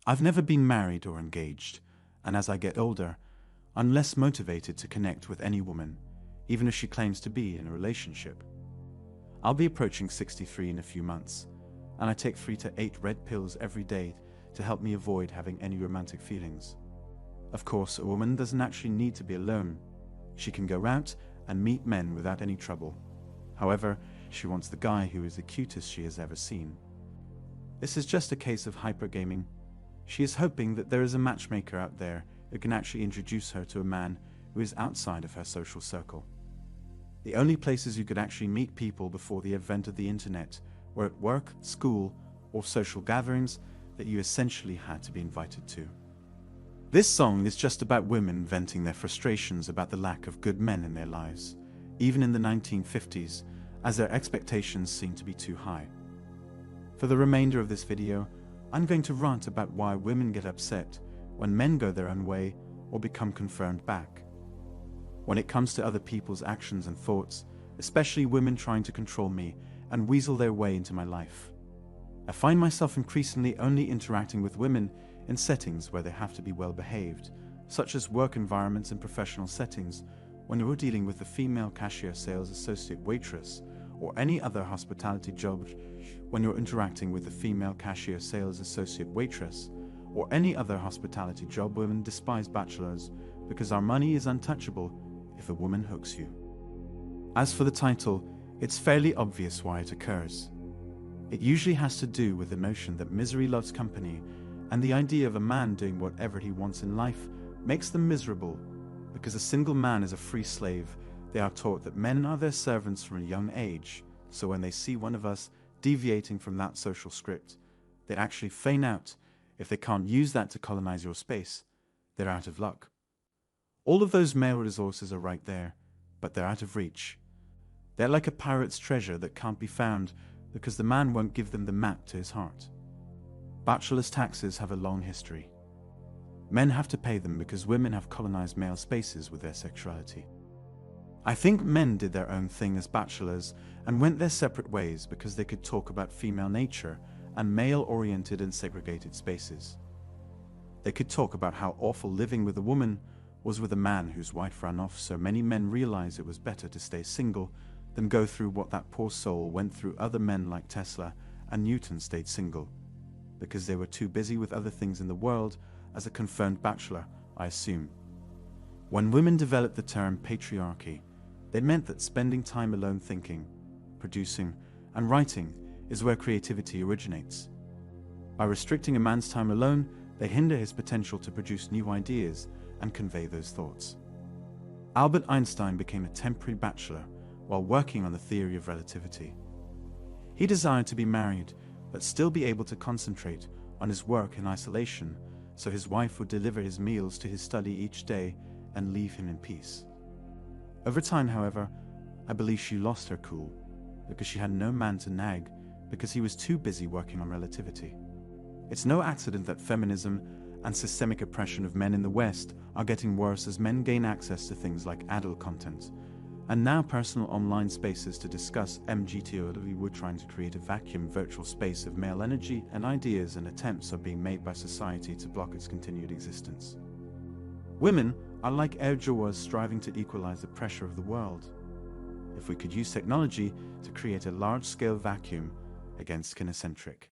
I've never been married or engaged, and as I get older, I'm less motivated to connect with any woman, even if she claims to be in a relationship. I'll be approaching 63 in a few months, and I take 3 to 8 red pills every day to help me avoid having any romantic feelings. Of course, a woman doesn't actually need to be alone. She can go out and meet men without any trouble. However, she wants the guy who is the cutest she has ever seen. This is just a case of hypergaming. She is hoping that there is a matchmaker out there who can actually introduce her to a man who is outside of her social circle. The only places you could actually meet people before the advent of the internet were at work, school, or social gatherings that you essentially had to be invited to. This song is just about women venting their frustrations about the lack of good men in their lives, even in the 1950s, as their expectations seem to be too high. For the remainder of this video, I'm going to rant about why women get upset when men go their own way or become confirmed back. When it comes to other people's actions and thoughts, especially women trying to control me and weasel their way into my life, I find myself increasingly only interacting with women in settings where they have to be well behaved, such as work environments and professional settings, when you're dealing with a female cashier, sales associate, waitress, or any other hospitality job, when you're interacting with a female cashier, sales associate, waitress, or any other hospitality job. Women despise bachelors because our money is untouchable if a woman hooks you. As for the title, it's fairly obvious why it occurs. It usually has to do with the notion that misery loves company, and the idea of a man doing whatever he wants in life makes them miserable. Because a single man is a free slave, they are taught that men are their servants from a young age, so when they see one of us deviating from that social script, they actually feign out. If they can't use that to colonize your space, they're out of luck. All of those male resources are right there, but they're out of reach. They're like a pirate's treasure that can't be found because the man won't give them the map to his heart. Bachelor's taxes have a long history. Men have to pay them because women have colonized male spaces with their sexuality. I think men did their own thing as bachelors and went their separate ways because they could talk about female nature and male-oriented and segregated spaces. They could talk about how awful living with a woman was with a man whose wife ran off, so many men realized it was better to stay single than go through what that poor soul went through. Other men like Tesla and Newton stayed single because they were too busy with other things in the world as a confirmed bachelor, I assume. When women developed the term patriarchy, they meant that spending time alone thinking, producing, and writing is where creativity originates. By restricting a man's time alone, they hinder his potential to produce new ideas and convey those thoughts. Albert Einstein became a temporary bachelor while working on the theory of relativity. He desired to be married, but still be able to concentrate on his work in isolation, so his wife would deliver his meals to his study each day and leave him in peace. Over time, however, I believe she lost her cool because she had no man to nag because he was too busy working on relativity. It's no accident that feminism and systemic oppression of men in the West are getting worse as men gain access to things like adult content, and now personal online spaces to discuss MGT0W. We're trying to create a vacuum virtual space of male energy and ideas, and attempts are being made by society to block its continued existence. Women are like air jaws striving to equalize the pressure of the world. If we could use technology to create a large-scale vacuum against kinocentric